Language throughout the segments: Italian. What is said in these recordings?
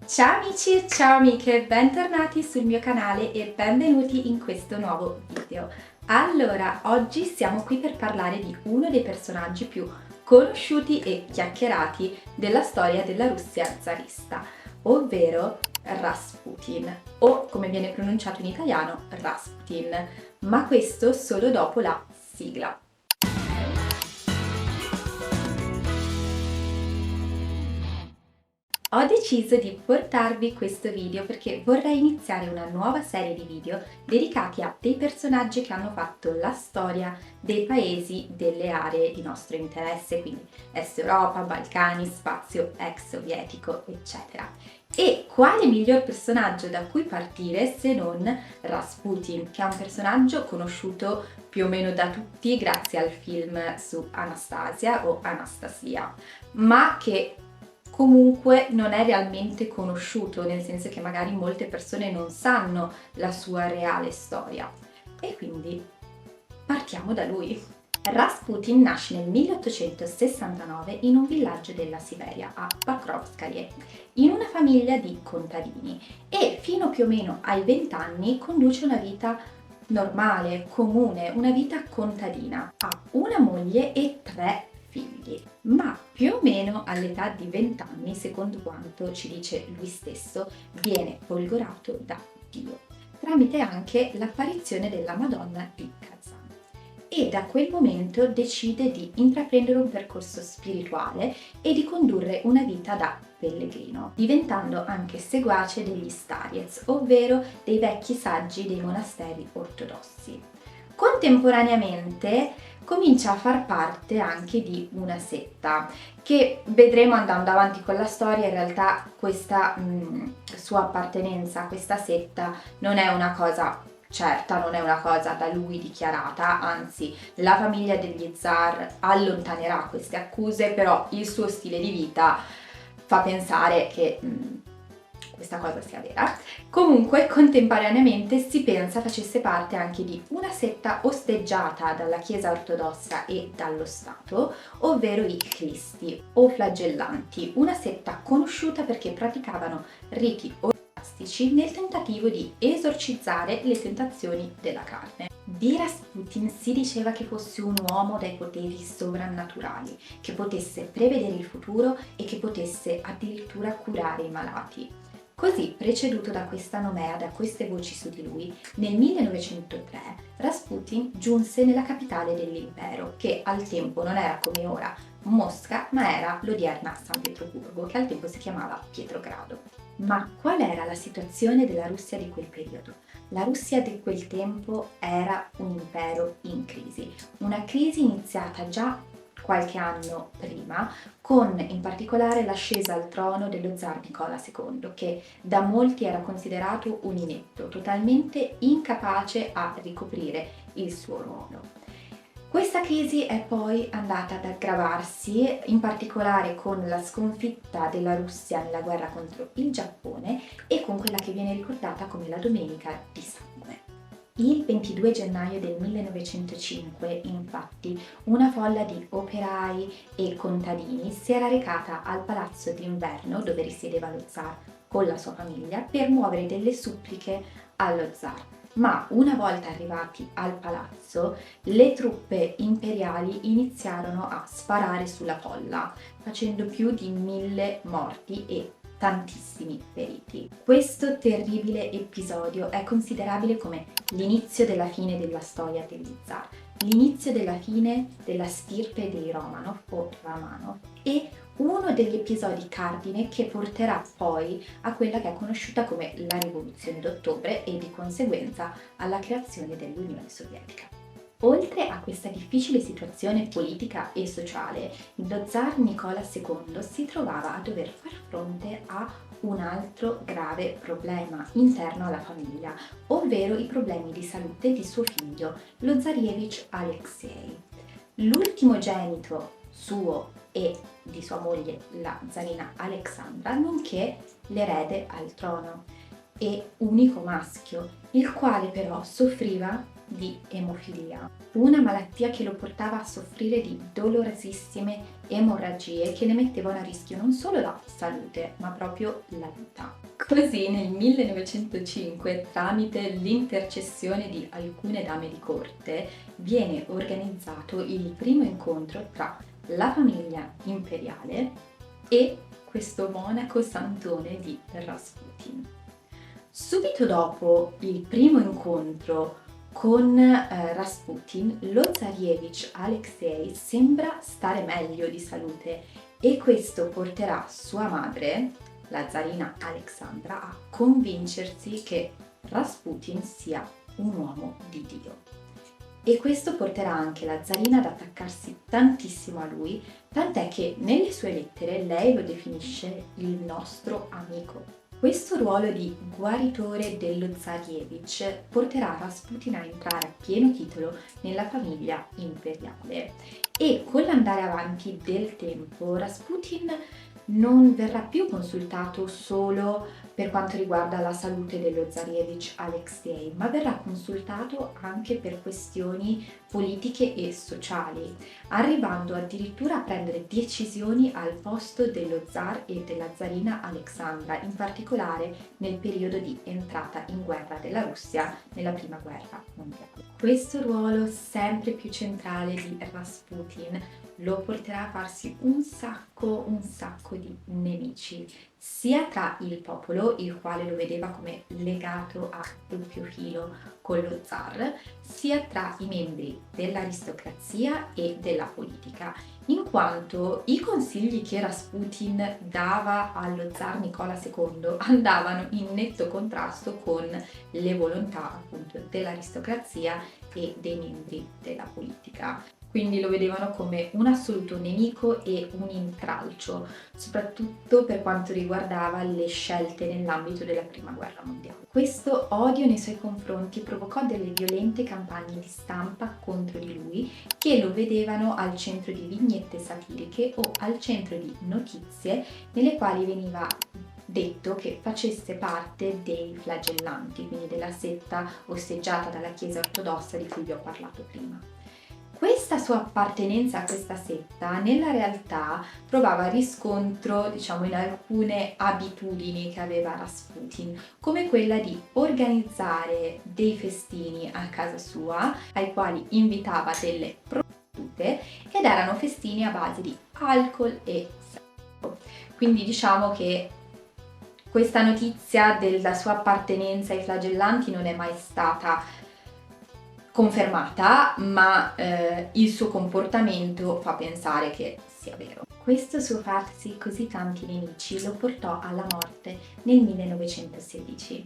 Ciao amici e ciao amiche, bentornati sul mio canale e benvenuti in questo nuovo video. Allora, oggi siamo qui per parlare di uno dei personaggi più conosciuti e chiacchierati della storia della Russia zarista, ovvero Rasputin, o come viene pronunciato in italiano, Rasputin, ma questo solo dopo la sigla. Ho deciso di portarvi questo video perché vorrei iniziare una nuova serie di video dedicati a dei personaggi che hanno fatto la storia dei paesi delle aree di nostro interesse, quindi Est Europa, Balcani, spazio ex sovietico, eccetera. E quale miglior personaggio da cui partire se non Rasputin, che è un personaggio conosciuto più o meno da tutti grazie al film su Anastasia o Anastasia, ma che comunque non è realmente conosciuto, nel senso che magari molte persone non sanno la sua reale storia. E quindi partiamo da lui. Rasputin nasce nel 1869 in un villaggio della Siberia, a Pakrovskaye, in una famiglia di contadini e fino più o meno ai 20 anni conduce una vita normale, comune, una vita contadina. Ha una moglie e 3 figli, ma più o meno all'età di 20 anni, secondo quanto ci dice lui stesso, viene folgorato da Dio, tramite anche l'apparizione della Madonna di Kazan. E da quel momento decide di intraprendere un percorso spirituale e di condurre una vita da pellegrino, diventando anche seguace degli Starets, ovvero dei vecchi saggi dei monasteri ortodossi. Contemporaneamente comincia a far parte anche di una setta che vedremo andando avanti con la storia. In realtà questa sua appartenenza a questa setta non è una cosa certa, non è una cosa da lui dichiarata, anzi la famiglia degli zar allontanerà queste accuse, però il suo stile di vita fa pensare che questa cosa sia vera. Comunque contemporaneamente si pensa facesse parte anche di una setta osteggiata dalla Chiesa ortodossa e dallo Stato, ovvero i Cristi o flagellanti, una setta conosciuta perché praticavano riti orgiastici nel tentativo di esorcizzare le tentazioni della carne. Di Rasputin si diceva che fosse un uomo dai poteri sovrannaturali, che potesse prevedere il futuro e che potesse addirittura curare i malati. Così, preceduto da questa nomea, da queste voci su di lui, nel 1903 Rasputin giunse nella capitale dell'impero, che al tempo non era come ora Mosca, ma era l'odierna San Pietroburgo, che al tempo si chiamava Pietrogrado. Ma qual era la situazione della Russia di quel periodo? La Russia di quel tempo era un impero in crisi, una crisi iniziata già qualche anno prima, con in particolare l'ascesa al trono dello zar Nicola II, che da molti era considerato un inetto, totalmente incapace a ricoprire il suo ruolo. Questa crisi è poi andata ad aggravarsi, in particolare con la sconfitta della Russia nella guerra contro il Giappone e con quella che viene ricordata come la Domenica di Sangue. Il 22 gennaio del 1905, infatti, una folla di operai e contadini si era recata al palazzo d'inverno dove risiedeva lo zar con la sua famiglia per muovere delle suppliche allo zar. Ma una volta arrivati al palazzo, le truppe imperiali iniziarono a sparare sulla folla, facendo più di 1000 morti e tantissimi feriti. Questo terribile episodio è considerabile come l'inizio della fine della storia degli zar, l'inizio della fine della stirpe dei Romanov o Romanov e uno degli episodi cardine che porterà poi a quella che è conosciuta come la Rivoluzione d'Ottobre e di conseguenza alla creazione dell'Unione Sovietica. Oltre a questa difficile situazione politica e sociale, lo zar Nicola II si trovava a dover far fronte a un altro grave problema interno alla famiglia, ovvero i problemi di salute di suo figlio, lo zarevich Alexei. L'ultimogenito suo e di sua moglie, la zarina Alexandra, nonché l'erede al trono e unico maschio, il quale però soffriva di emofilia, una malattia che lo portava a soffrire di dolorosissime emorragie che ne mettevano a rischio non solo la salute, ma proprio la vita. Così nel 1905, tramite l'intercessione di alcune dame di corte, viene organizzato il primo incontro tra la famiglia imperiale e questo monaco santone di Rasputin. Subito dopo il primo incontro con Rasputin, lo Zarievich Alexei sembra stare meglio di salute e questo porterà sua madre, la zarina Alexandra, a convincersi che Rasputin sia un uomo di Dio. E questo porterà anche la zarina ad attaccarsi tantissimo a lui, tant'è che nelle sue lettere lei lo definisce il nostro amico. Questo ruolo di guaritore dello Zarievich porterà Rasputin a entrare a pieno titolo nella famiglia imperiale e con l'andare avanti del tempo Rasputin non verrà più consultato solo per quanto riguarda la salute dello Zarievich Alexei, ma verrà consultato anche per questioni politiche e sociali, arrivando addirittura a prendere decisioni al posto dello zar e della zarina Alexandra, in particolare nel periodo di entrata in guerra della Russia nella prima guerra mondiale. Questo ruolo sempre più centrale di Rasputin lo porterà a farsi un sacco di nemici, sia tra il popolo, il quale lo vedeva come legato a doppio filo con lo zar, sia tra i membri dell'aristocrazia e della politica, in quanto i consigli che Rasputin dava allo zar Nicola II andavano in netto contrasto con le volontà appunto dell'aristocrazia e dei membri della politica. Quindi lo vedevano come un assoluto nemico e un intralcio, soprattutto per quanto riguardava le scelte nell'ambito della Prima Guerra Mondiale. Questo odio nei suoi confronti provocò delle violente campagne di stampa contro di lui che lo vedevano al centro di vignette satiriche o al centro di notizie nelle quali veniva detto che facesse parte dei flagellanti, quindi della setta osteggiata dalla Chiesa ortodossa di cui vi ho parlato prima. Questa sua appartenenza a questa setta nella realtà trovava riscontro, diciamo, in alcune abitudini che aveva Rasputin, come quella di organizzare dei festini a casa sua, ai quali invitava delle prostitute ed erano festini a base di alcol e sesso. Quindi diciamo che questa notizia della sua appartenenza ai flagellanti non è mai stata confermata, ma il suo comportamento fa pensare che sia vero. Questo suo farsi così tanti nemici lo portò alla morte nel 1916.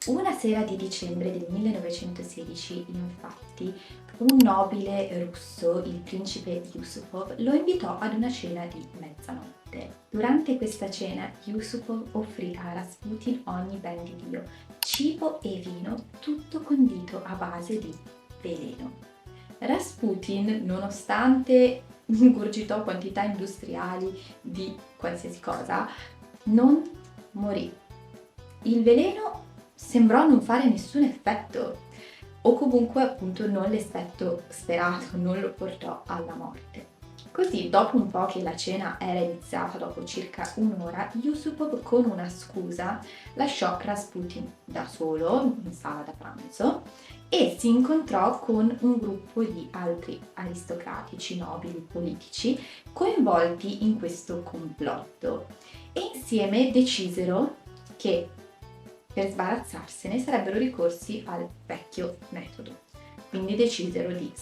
Una sera di dicembre del 1916, infatti, un nobile russo, il principe Yusupov, lo invitò ad una cena di mezzanotte. Durante questa cena, Yusupov offrì a Rasputin ogni ben di Dio, cibo e vino, tutto condito a base di veleno. Rasputin, nonostante ingurgitò quantità industriali di qualsiasi cosa, non morì. Il veleno sembrò non fare nessun effetto, o comunque appunto non l'effetto sperato, non lo portò alla morte. Così, dopo un po' che la cena era iniziata, dopo circa un'ora, Yusupov con una scusa lasciò Rasputin da solo in sala da pranzo e si incontrò con un gruppo di altri aristocratici, nobili, politici coinvolti in questo complotto e insieme decisero che per sbarazzarsene sarebbero ricorsi al vecchio metodo. Quindi decisero di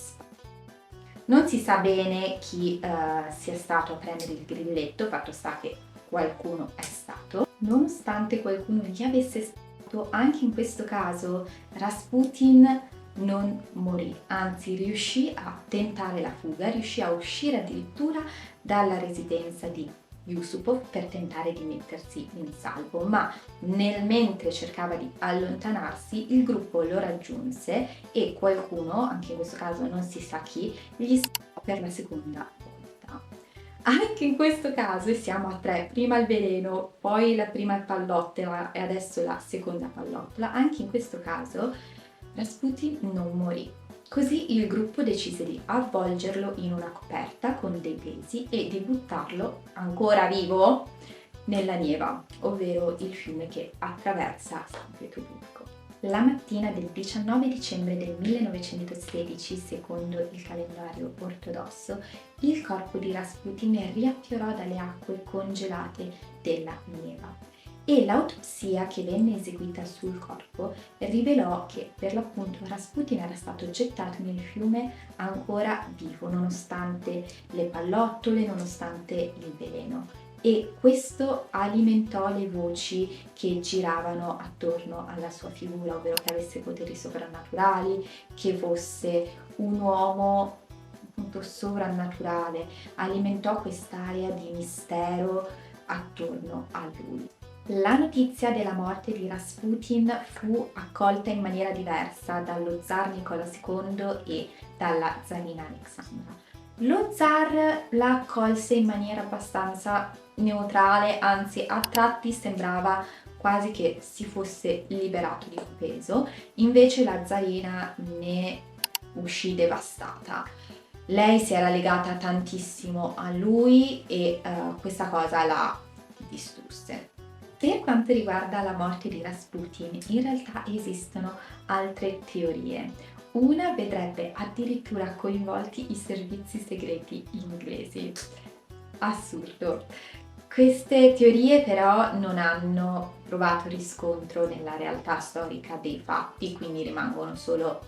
non si sa bene chi sia stato a prendere il grilletto, fatto sta che qualcuno è stato. Nonostante qualcuno gli avesse sparato, anche in questo caso Rasputin non morì, anzi riuscì a tentare la fuga, riuscì a uscire addirittura dalla residenza di Yusupov per tentare di mettersi in salvo, ma mentre cercava di allontanarsi il gruppo lo raggiunse e qualcuno, anche in questo caso non si sa chi, gli sparò per la seconda volta. Anche in questo caso siamo a tre, prima il veleno, poi la prima pallottola e adesso la seconda pallottola, anche in questo caso Rasputin non morì. Così il gruppo decise di avvolgerlo in una coperta con dei pesi e di buttarlo, ancora vivo, nella Neva, ovvero il fiume che attraversa San Pietroburgo. La mattina del 19 dicembre del 1916, secondo il calendario ortodosso, il corpo di Rasputin riaffiorò dalle acque congelate della Neva e l'autopsia che venne eseguita sul corpo rivelò che per l'appunto Rasputin era stato gettato nel fiume ancora vivo, nonostante le pallottole, nonostante il veleno. E questo alimentò le voci che giravano attorno alla sua figura, ovvero che avesse poteri sovrannaturali, che fosse un uomo appunto sovrannaturale, alimentò quest'area di mistero attorno a lui. La notizia della morte di Rasputin fu accolta in maniera diversa dallo zar Nicola II e dalla zarina Alexandra. Lo zar la accolse in maniera abbastanza neutrale, anzi a tratti sembrava quasi che si fosse liberato di un peso, invece la zarina ne uscì devastata. Lei si era legata tantissimo a lui e questa cosa la distrusse. Per quanto riguarda la morte di Rasputin, in realtà esistono altre teorie. Una vedrebbe addirittura coinvolti i servizi segreti inglesi. Assurdo. Queste teorie però non hanno trovato riscontro nella realtà storica dei fatti, quindi rimangono solo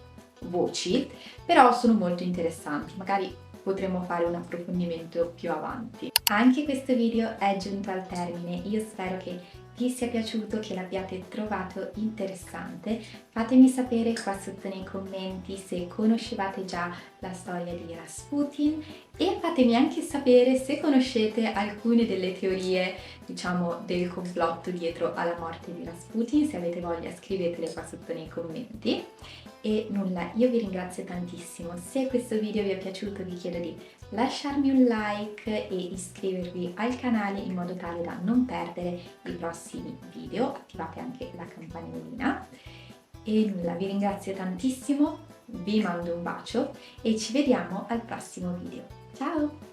voci, però sono molto interessanti. Magari potremo fare un approfondimento più avanti. Anche questo video è giunto al termine, io spero che vi sia piaciuto, che l'abbiate trovato interessante. Fatemi sapere qua sotto nei commenti se conoscevate già la storia di Rasputin e fatemi anche sapere se conoscete alcune delle teorie, diciamo, del complotto dietro alla morte di Rasputin. Se avete voglia scrivetele qua sotto nei commenti. E nulla, io vi ringrazio tantissimo. Se questo video vi è piaciuto vi chiedo di lasciarmi un like e iscrivervi al canale in modo tale da non perdere i prossimi video. Attivate anche la campanellina. E nulla, vi ringrazio tantissimo, vi mando un bacio e ci vediamo al prossimo video. Ciao!